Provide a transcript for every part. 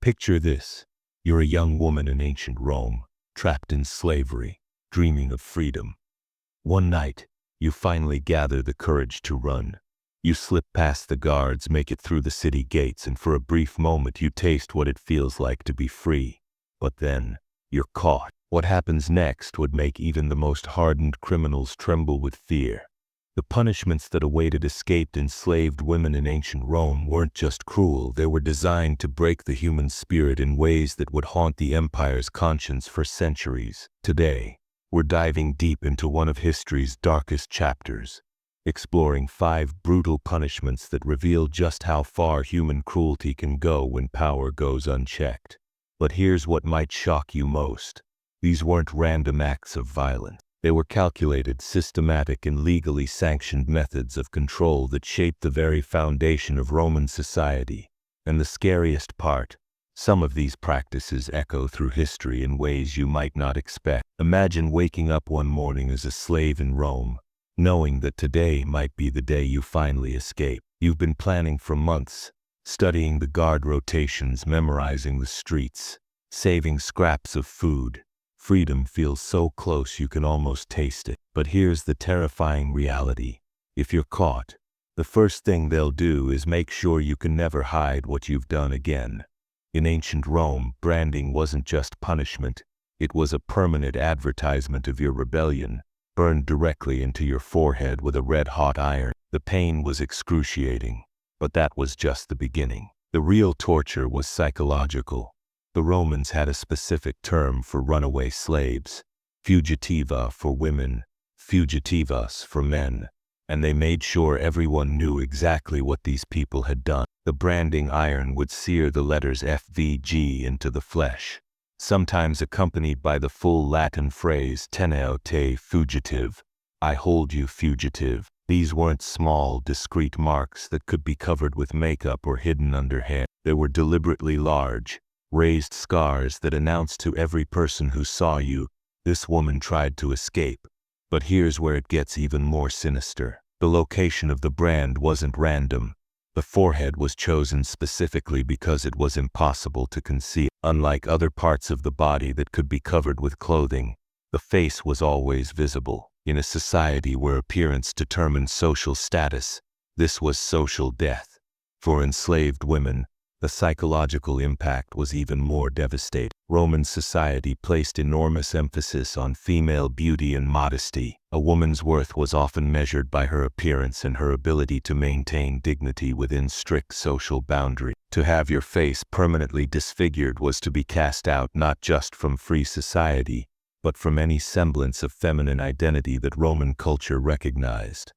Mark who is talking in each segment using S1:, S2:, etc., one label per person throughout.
S1: Picture this. You're a young woman in ancient Rome, trapped in slavery, dreaming of freedom. One night, you finally gather the courage to run. You slip past the guards, make it through the city gates, and for a brief moment you taste what it feels like to be free. But then, you're caught. What happens next would make even the most hardened criminals tremble with fear. The punishments that awaited escaped enslaved women in ancient Rome weren't just cruel, they were designed to break the human spirit in ways that would haunt the empire's conscience for centuries. Today, we're diving deep into one of history's darkest chapters, exploring 5 brutal punishments that reveal just how far human cruelty can go when power goes unchecked. But here's what might shock you most. These weren't random acts of violence. They were calculated, systematic, and legally sanctioned methods of control that shaped the very foundation of Roman society. And the scariest part, some of these practices echo through history in ways you might not expect. Imagine waking up one morning as a slave in Rome, knowing that today might be the day you finally escape. You've been planning for months, studying the guard rotations, memorizing the streets, saving scraps of food. Freedom feels so close you can almost taste it. But here's the terrifying reality. If you're caught, the first thing they'll do is make sure you can never hide what you've done again. In ancient Rome, branding wasn't just punishment. It was a permanent advertisement of your rebellion, burned directly into your forehead with a red-hot iron. The pain was excruciating, but that was just the beginning. The real torture was psychological. The Romans had a specific term for runaway slaves, fugitiva for women, fugitivas for men, and they made sure everyone knew exactly what these people had done. The branding iron would sear the letters FVG into the flesh, sometimes accompanied by the full Latin phrase teneo te fugitive, I hold you fugitive. These weren't small, discreet marks that could be covered with makeup or hidden under hair. They were deliberately large, raised scars that announced to every person who saw you, this woman tried to escape. But here's where it gets even more sinister. The location of the brand wasn't random. The forehead was chosen specifically because it was impossible to conceal. Unlike other parts of the body that could be covered with clothing, the face was always visible. In a society where appearance determined social status, this was social death. For enslaved women, the psychological impact was even more devastating. Roman society placed enormous emphasis on female beauty and modesty. A woman's worth was often measured by her appearance and her ability to maintain dignity within strict social boundaries. To have your face permanently disfigured was to be cast out not just from free society, but from any semblance of feminine identity that Roman culture recognized.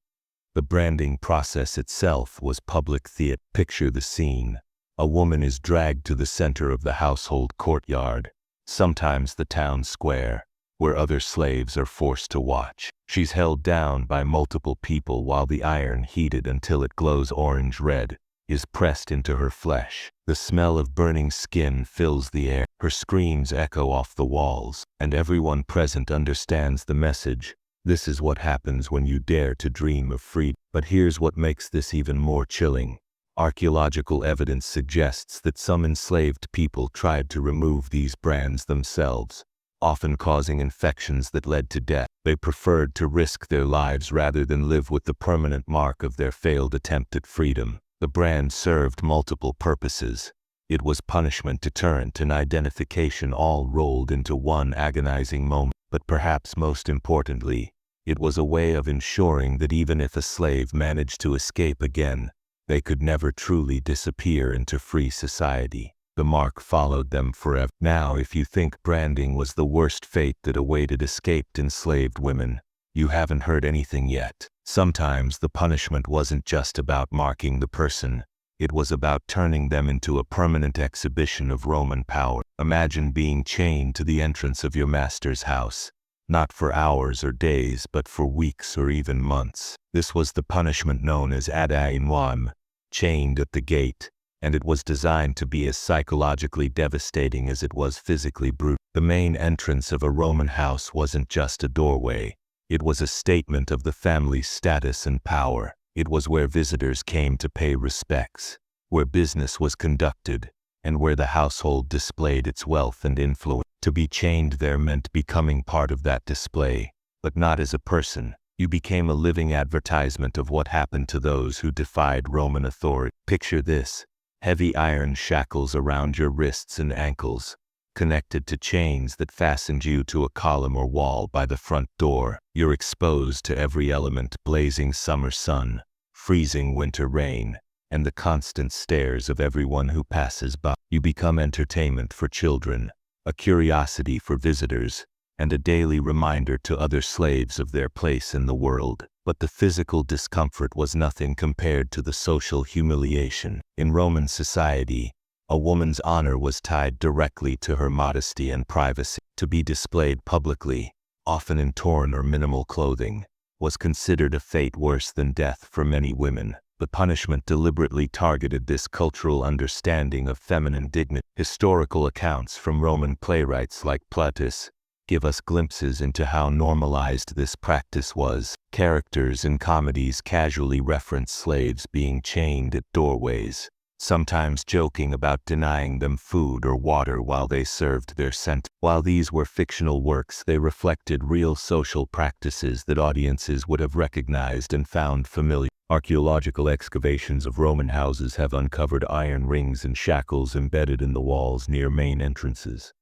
S1: The branding process itself was public theater. Picture the scene. A woman is dragged to the center of the household courtyard, sometimes the town square, where other slaves are forced to watch. She's held down by multiple people while the iron, heated until it glows orange-red, is pressed into her flesh. The smell of burning skin fills the air. Her screams echo off the walls, and everyone present understands the message. This is what happens when you dare to dream of freedom. But here's what makes this even more chilling. Archaeological evidence suggests that some enslaved people tried to remove these brands themselves, often causing infections that led to death. They preferred to risk their lives rather than live with the permanent mark of their failed attempt at freedom. The brand served multiple purposes. It was punishment, deterrent, and identification all rolled into one agonizing moment. But perhaps most importantly, it was a way of ensuring that even if a slave managed to escape again, they could never truly disappear into free society. The mark followed them forever. Now, if you think branding was the worst fate that awaited escaped enslaved women, you haven't heard anything yet. Sometimes the punishment wasn't just about marking the person. It was about turning them into a permanent exhibition of Roman power. Imagine being chained to the entrance of your master's house, not for hours or days, but for weeks or even months. This was the punishment known as adainwam, chained at the gate, and it was designed to be as psychologically devastating as it was physically brutal. The main entrance of a Roman house wasn't just a doorway. It was a statement of the family's status and power. It was where visitors came to pay respects, where business was conducted, and where the household displayed its wealth and influence. To be chained there meant becoming part of that display, but not as a person. You became a living advertisement of what happened to those who defied Roman authority. Picture this: heavy iron shackles around your wrists and ankles, connected to chains that fastened you to a column or wall by the front door. You're exposed to every element: blazing summer sun, freezing winter rain, and the constant stares of everyone who passes by. You become entertainment for children, a curiosity for visitors, and a daily reminder to other slaves of their place in the world. But the physical discomfort was nothing compared to the social humiliation. In Roman society, a woman's honor was tied directly to her modesty and privacy. To be displayed publicly, often in torn or minimal clothing, was considered a fate worse than death for many women. The punishment deliberately targeted this cultural understanding of feminine dignity. Historical accounts from Roman playwrights like Plautus give us glimpses into how normalized this practice was. Characters in comedies casually reference slaves being chained at doorways, sometimes joking about denying them food or water while they served their sentence. While these were fictional works, they reflected real social practices that audiences would have recognized and found familiar. Archaeological excavations of Roman houses have uncovered iron rings and shackles embedded in the walls near main entrances,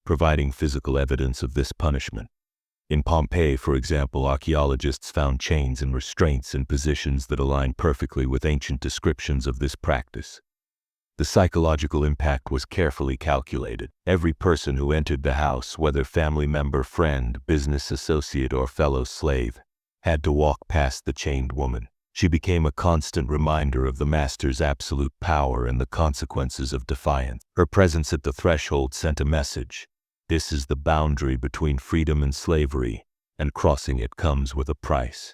S1: providing physical evidence of this punishment. In Pompeii, for example, archaeologists found chains and restraints in positions that align perfectly with ancient descriptions of this practice. The psychological impact was carefully calculated. Every person who entered the house, whether family member, friend, business associate, or fellow slave, had to walk past the chained woman. She became a constant reminder of the master's absolute power and the consequences of defiance. Her presence at the threshold sent a message: this is the boundary between freedom and slavery, and crossing it comes with a price.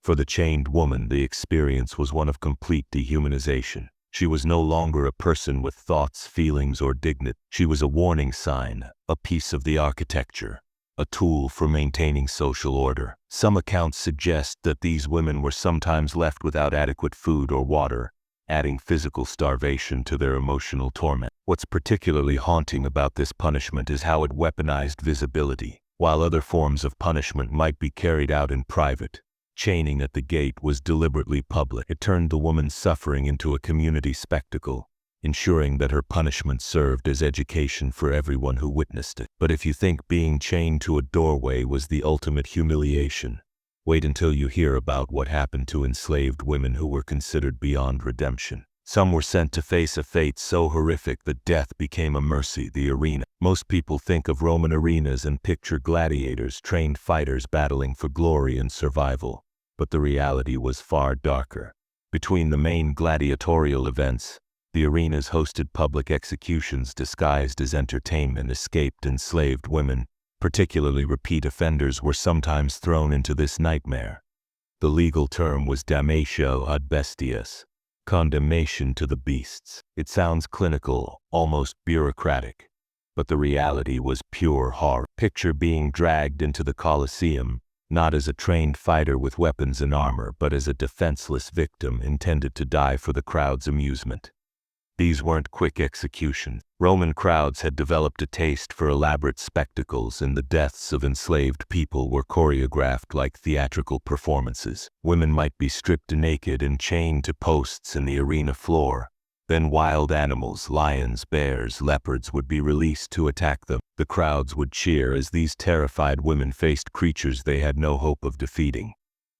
S1: For the chained woman, the experience was one of complete dehumanization. She was no longer a person with thoughts, feelings, or dignity. She was a warning sign, a piece of the architecture, a tool for maintaining social order. Some accounts suggest that these women were sometimes left without adequate food or water, adding physical starvation to their emotional torment. What's particularly haunting about this punishment is how it weaponized visibility. While other forms of punishment might be carried out in private, chaining at the gate was deliberately public. It turned the woman's suffering into a community spectacle, ensuring that her punishment served as education for everyone who witnessed it. But if you think being chained to a doorway was the ultimate humiliation, wait until you hear about what happened to enslaved women who were considered beyond redemption. Some were sent to face a fate so horrific that death became a mercy. The arena. Most people think of Roman arenas and picture gladiators, trained fighters battling for glory and survival. But the reality was far darker. Between the main gladiatorial events, the arenas hosted public executions disguised as entertainment. Escaped enslaved women, particularly repeat offenders, were sometimes thrown into this nightmare. The legal term was damnatio ad bestias, condemnation to the beasts. It sounds clinical, almost bureaucratic, but the reality was pure horror. Picture being dragged into the Colosseum, not as a trained fighter with weapons and armor, but as a defenseless victim intended to die for the crowd's amusement. These weren't quick executions. Roman crowds had developed a taste for elaborate spectacles, and the deaths of enslaved people were choreographed like theatrical performances. Women might be stripped naked and chained to posts in the arena floor. Then wild animals, lions, bears, leopards, would be released to attack them. The crowds would cheer as these terrified women faced creatures they had no hope of defeating.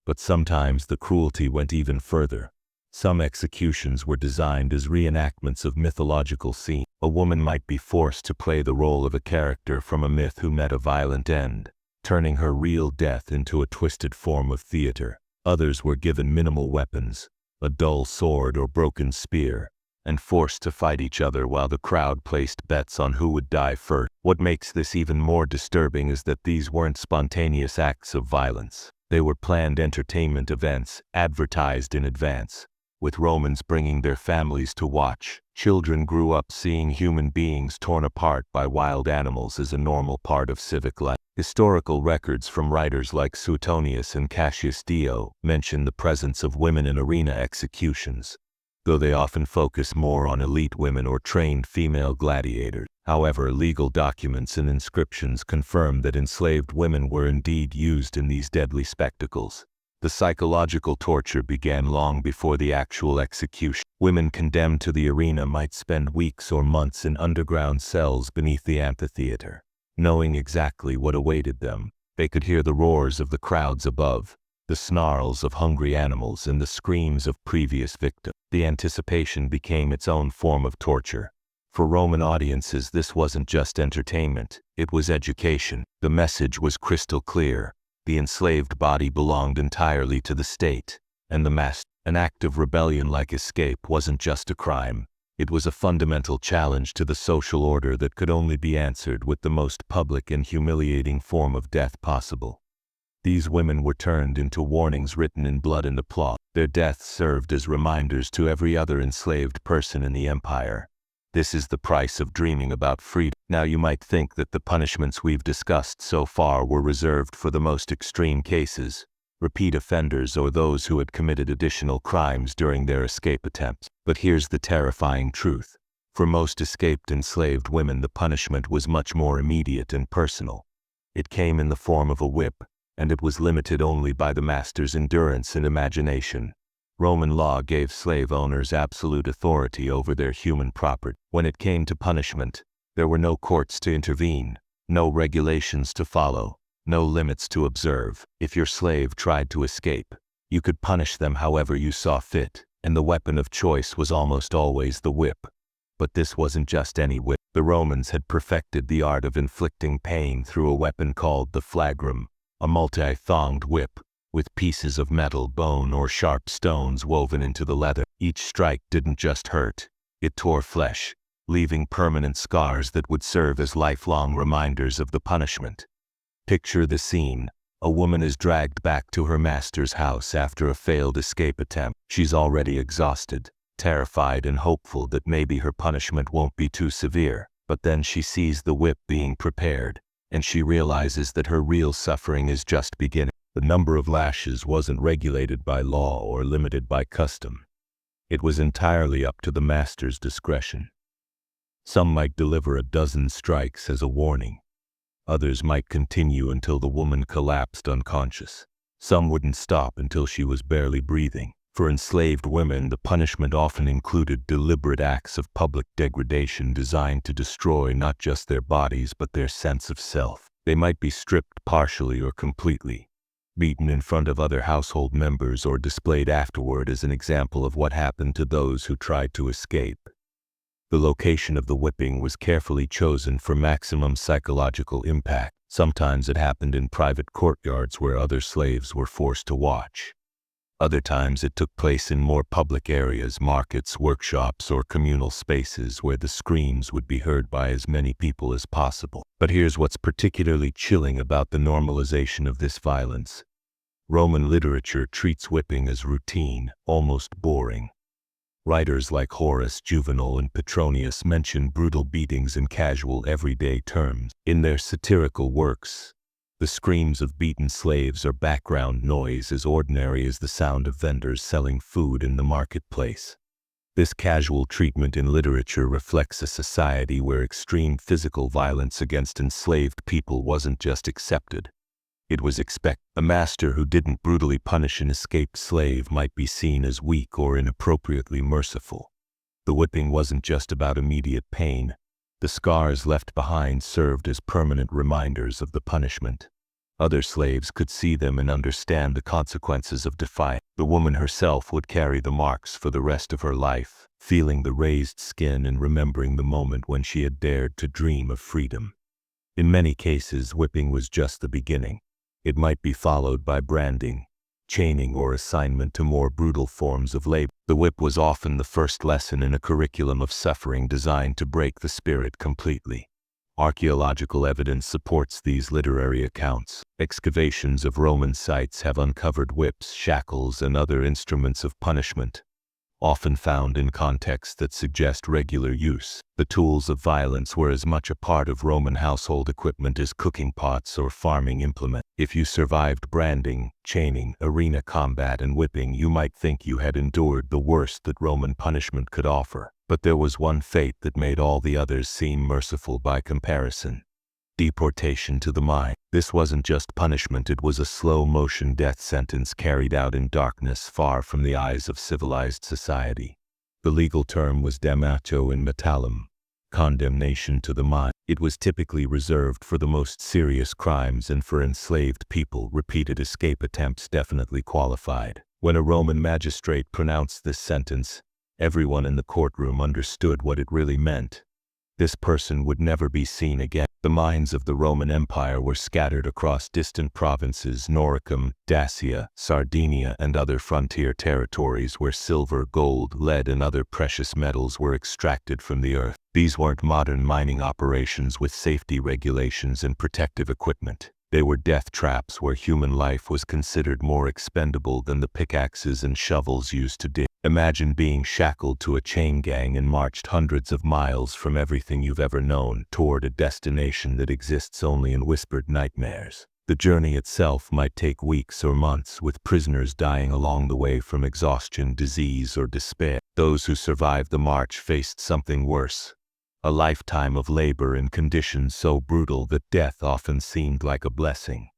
S1: But sometimes the cruelty went even further. Some executions were designed as reenactments of mythological scenes. A woman might be forced to play the role of a character from a myth who met a violent end, turning her real death into a twisted form of theater. Others were given minimal weapons, a dull sword or broken spear, and forced to fight each other while the crowd placed bets on who would die first. What makes this even more disturbing is that these weren't spontaneous acts of violence. They were planned entertainment events, advertised in advance, with Romans bringing their families to watch. Children grew up seeing human beings torn apart by wild animals as a normal part of civic life. Historical records from writers like Suetonius and Cassius Dio mention the presence of women in arena executions. though they often focus more on elite women or trained female gladiators. However, legal documents and inscriptions confirm that enslaved women were indeed used in these deadly spectacles. The psychological torture began long before the actual execution. Women condemned to the arena might spend weeks or months in underground cells beneath the amphitheater. Knowing exactly what awaited them, they could hear the roars of the crowds above, the snarls of hungry animals, and the screams of previous victims. The anticipation became its own form of torture. For Roman audiences, this wasn't just entertainment, it was education. The message was crystal clear. The enslaved body belonged entirely to the state, and the master. An act of rebellion like escape wasn't just a crime. It was a fundamental challenge to the social order that could only be answered with the most public and humiliating form of death possible. These women were turned into warnings written in blood and applause. Their deaths served as reminders to every other enslaved person in the empire. This is the price of dreaming about freedom. Now you might think that the punishments we've discussed so far were reserved for the most extreme cases, repeat offenders, or those who had committed additional crimes during their escape attempts. But here's the terrifying truth. For most escaped enslaved women, the punishment was much more immediate and personal. It came in the form of a whip, and it was limited only by the master's endurance and imagination. Roman law gave slave owners absolute authority over their human property. When it came to punishment, there were no courts to intervene, no regulations to follow, no limits to observe. If your slave tried to escape, you could punish them however you saw fit, and the weapon of choice was almost always the whip. But this wasn't just any whip. The Romans had perfected the art of inflicting pain through a weapon called the flagrum, a multi-thonged whip, with pieces of metal, bone, or sharp stones woven into the leather. Each strike didn't just hurt, it tore flesh, leaving permanent scars that would serve as lifelong reminders of the punishment. Picture the scene. A woman is dragged back to her master's house after a failed escape attempt. She's already exhausted, terrified, and hopeful that maybe her punishment won't be too severe. But then she sees the whip being prepared, and she realizes that her real suffering is just beginning. The number of lashes wasn't regulated by law or limited by custom. It was entirely up to the master's discretion. Some might deliver a dozen strikes as a warning. Others might continue until the woman collapsed unconscious. Some wouldn't stop until she was barely breathing. For enslaved women, the punishment often included deliberate acts of public degradation designed to destroy not just their bodies but their sense of self. They might be stripped partially or completely, beaten in front of other household members, or displayed afterward as an example of what happened to those who tried to escape. The location of the whipping was carefully chosen for maximum psychological impact. Sometimes it happened in private courtyards where other slaves were forced to watch. Other times it took place in more public areas, markets, workshops, or communal spaces where the screams would be heard by as many people as possible. But here's what's particularly chilling about the normalization of this violence. Roman literature treats whipping as routine, almost boring. Writers like Horace, Juvenal, and Petronius mention brutal beatings in casual, everyday terms. In their satirical works, the screams of beaten slaves are background noise as ordinary as the sound of vendors selling food in the marketplace. This casual treatment in literature reflects a society where extreme physical violence against enslaved people wasn't just accepted. It was expected. A master who didn't brutally punish an escaped slave might be seen as weak or inappropriately merciful. The whipping wasn't just about immediate pain. The scars left behind served as permanent reminders of the punishment. Other slaves could see them and understand the consequences of defiance. The woman herself would carry the marks for the rest of her life, feeling the raised skin and remembering the moment when she had dared to dream of freedom. In many cases, whipping was just the beginning. It might be followed by branding, chaining, or assignment to more brutal forms of labor. The whip was often the first lesson in a curriculum of suffering designed to break the spirit completely. Archaeological evidence supports these literary accounts. Excavations of Roman sites have uncovered whips, shackles, and other instruments of punishment, often found in contexts that suggest regular use. The tools of violence were as much a part of Roman household equipment as cooking pots or farming implements. If you survived branding, chaining, arena combat, and whipping, you might think you had endured the worst that Roman punishment could offer. But there was one fate that made all the others seem merciful by comparison: deportation to the mine. This wasn't just punishment, it was a slow-motion death sentence carried out in darkness far from the eyes of civilized society. The legal term was damnatio in metallum, condemnation to the mine. It was typically reserved for the most serious crimes, and for enslaved people, repeated escape attempts definitely qualified. When a Roman magistrate pronounced this sentence, everyone in the courtroom understood what it really meant. This person would never be seen again. The mines of the Roman Empire were scattered across distant provinces: Noricum, Dacia, Sardinia, and other frontier territories where silver, gold, lead, and other precious metals were extracted from the earth. These weren't modern mining operations with safety regulations and protective equipment. They were death traps where human life was considered more expendable than the pickaxes and shovels used to dig. Imagine being shackled to a chain gang and marched hundreds of miles from everything you've ever known toward a destination that exists only in whispered nightmares. The journey itself might take weeks or months, with prisoners dying along the way from exhaustion, disease, or despair. Those who survived the march faced something worse: a lifetime of labor in conditions so brutal that death often seemed like a blessing.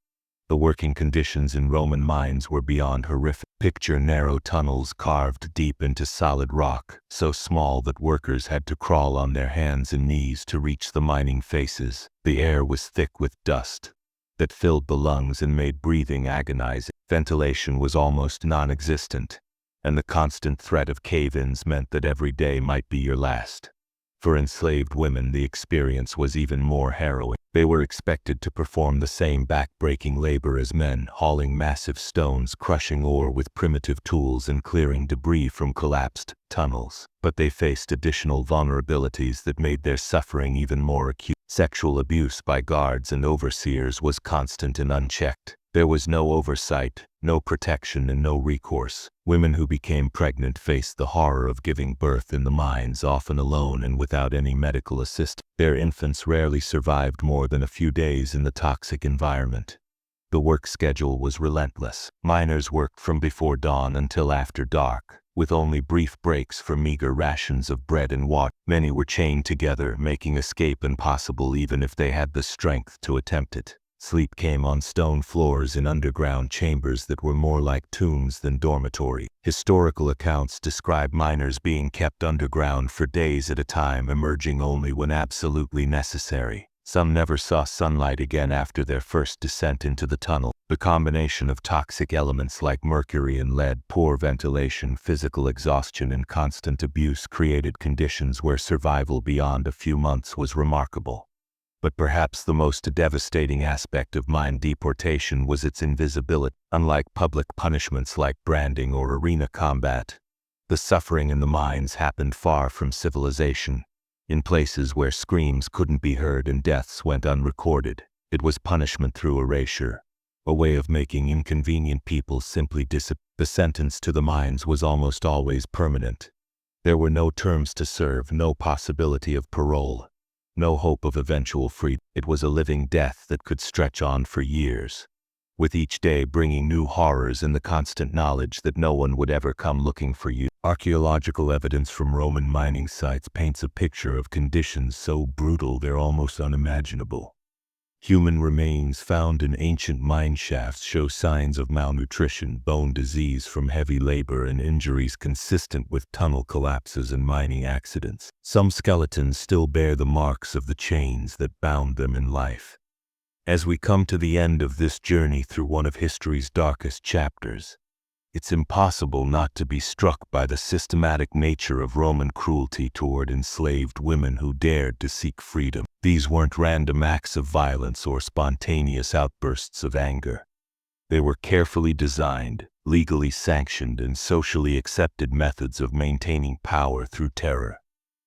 S1: The working conditions in Roman mines were beyond horrific. Picture narrow tunnels carved deep into solid rock, so small that workers had to crawl on their hands and knees to reach the mining faces. The air was thick with dust that filled the lungs and made breathing agonizing. Ventilation was almost non-existent, and the constant threat of cave-ins meant that every day might be your last. For enslaved women, the experience was even more harrowing. They were expected to perform the same back-breaking labor as men, hauling massive stones, crushing ore with primitive tools, and clearing debris from collapsed tunnels. But they faced additional vulnerabilities that made their suffering even more acute. Sexual abuse by guards and overseers was constant and unchecked. There was no oversight, no protection, and no recourse. Women who became pregnant faced the horror of giving birth in the mines, often alone and without any medical assistance. Their infants rarely survived more than a few days in the toxic environment. The work schedule was relentless. Miners worked from before dawn until after dark, with only brief breaks for meager rations of bread and water. Many were chained together, making escape impossible even if they had the strength to attempt it. Sleep came on stone floors in underground chambers that were more like tombs than dormitories. Historical accounts describe miners being kept underground for days at a time, emerging only when absolutely necessary. Some never saw sunlight again after their first descent into the tunnel. The combination of toxic elements like mercury and lead, poor ventilation, physical exhaustion, and constant abuse created conditions where survival beyond a few months was remarkable. But perhaps the most devastating aspect of mine deportation was its invisibility. Unlike public punishments like branding or arena combat, the suffering in the mines happened far from civilization, in places where screams couldn't be heard and deaths went unrecorded. It was punishment through erasure, a way of making inconvenient people simply disappear. The sentence to the mines was almost always permanent. There were no terms to serve, no possibility of parole, no hope of eventual freedom. It was a living death that could stretch on for years, with each day bringing new horrors and the constant knowledge that no one would ever come looking for you. Archaeological evidence from Roman mining sites paints a picture of conditions so brutal they're almost unimaginable. Human remains found in ancient mine shafts show signs of malnutrition, bone disease from heavy labor, and injuries consistent with tunnel collapses and mining accidents. Some skeletons still bear the marks of the chains that bound them in life. As we come to the end of this journey through one of history's darkest chapters, it's impossible not to be struck by the systematic nature of Roman cruelty toward enslaved women who dared to seek freedom. These weren't random acts of violence or spontaneous outbursts of anger. They were carefully designed, legally sanctioned, and socially accepted methods of maintaining power through terror.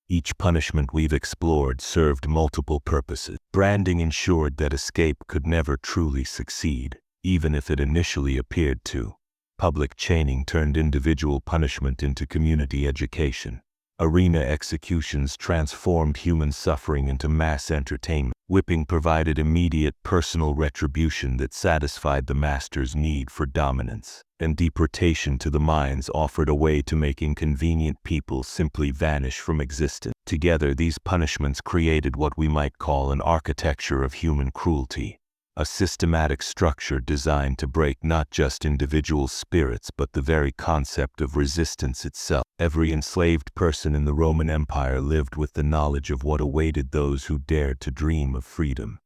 S1: Each punishment we've explored served multiple purposes. Branding ensured that escape could never truly succeed, even if it initially appeared to. Public chaining turned individual punishment into community education. Arena executions transformed human suffering into mass entertainment. Whipping provided immediate personal retribution that satisfied the master's need for dominance. And deportation to the mines offered a way to make inconvenient people simply vanish from existence. Together, these punishments created what we might call an architecture of human cruelty. A systematic structure designed to break not just individual spirits but the very concept of resistance itself. Every enslaved person in the Roman Empire lived with the knowledge of what awaited those who dared to dream of freedom.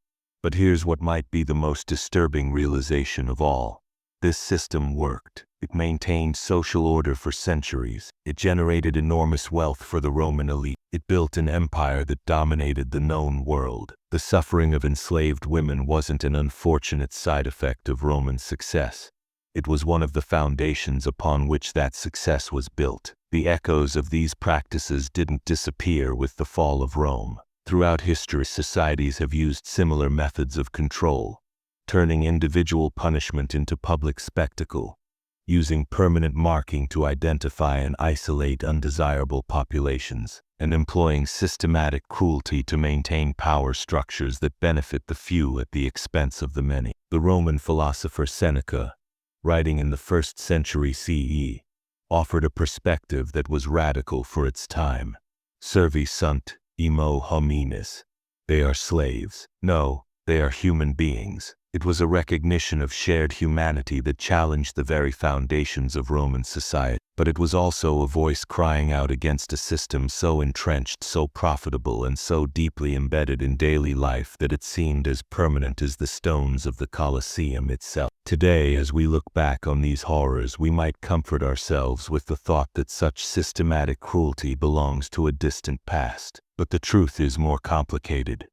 S1: But here's what might be the most disturbing realization of all. This system worked. It maintained social order for centuries. It generated enormous wealth for the Roman elite. It built an empire that dominated the known world. The suffering of enslaved women wasn't an unfortunate side effect of Roman success. It was one of the foundations upon which that success was built. The echoes of these practices didn't disappear with the fall of Rome. Throughout history, societies have used similar methods of control, turning individual punishment into public spectacle, using permanent marking to identify and isolate undesirable populations, and employing systematic cruelty to maintain power structures that benefit the few at the expense of the many. The Roman philosopher Seneca, writing in the 1st century CE, offered a perspective that was radical for its time. Servi sunt, imo homines. They are slaves. No, they are human beings. It was a recognition of shared humanity that challenged the very foundations of Roman society. But it was also a voice crying out against a system so entrenched, so profitable, and so deeply embedded in daily life that it seemed as permanent as the stones of the Colosseum itself. Today, as we look back on these horrors, we might comfort ourselves with the thought that such systematic cruelty belongs to a distant past. But the truth is more complicated.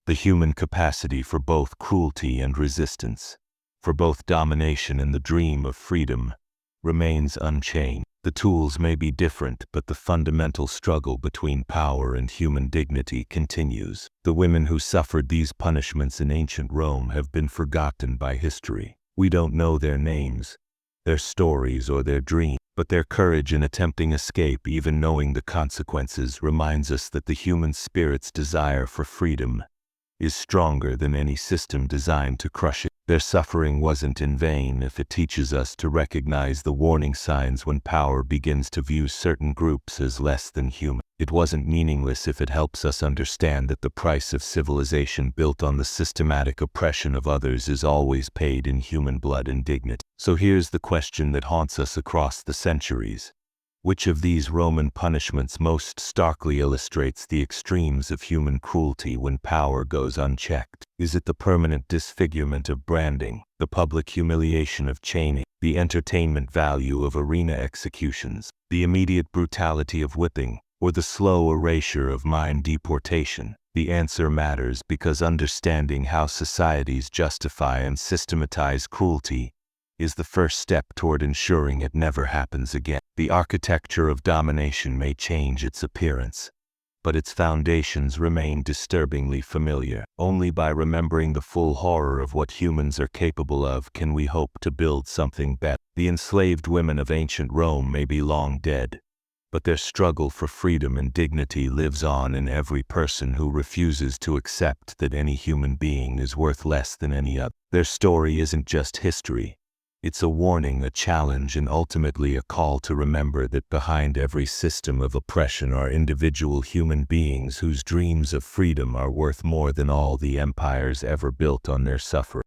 S1: The human capacity for both cruelty and resistance, for both domination and the dream of freedom, remains unchanged. The tools may be different, but the fundamental struggle between power and human dignity continues. The women who suffered these punishments in ancient Rome have been forgotten by history. We don't know their names, their stories, or their dreams, but their courage in attempting escape, even knowing the consequences, reminds us that the human spirit's desire for freedom is stronger than any system designed to crush it. Their suffering wasn't in vain if it teaches us to recognize the warning signs when power begins to view certain groups as less than human. It wasn't meaningless if it helps us understand that the price of civilization built on the systematic oppression of others is always paid in human blood and dignity. So here's the question that haunts us across the centuries. Which of these Roman punishments most starkly illustrates the extremes of human cruelty when power goes unchecked? Is it the permanent disfigurement of branding, the public humiliation of chaining, the entertainment value of arena executions, the immediate brutality of whipping, or the slow erasure of mind deportation? The answer matters because understanding how societies justify and systematize cruelty is the first step toward ensuring it never happens again. The architecture of domination may change its appearance, but its foundations remain disturbingly familiar. Only by remembering the full horror of what humans are capable of can we hope to build something better. The enslaved women of ancient Rome may be long dead, but their struggle for freedom and dignity lives on in every person who refuses to accept that any human being is worth less than any other. Their story isn't just history. It's a warning, a challenge, and ultimately a call to remember that behind every system of oppression are individual human beings whose dreams of freedom are worth more than all the empires ever built on their suffering.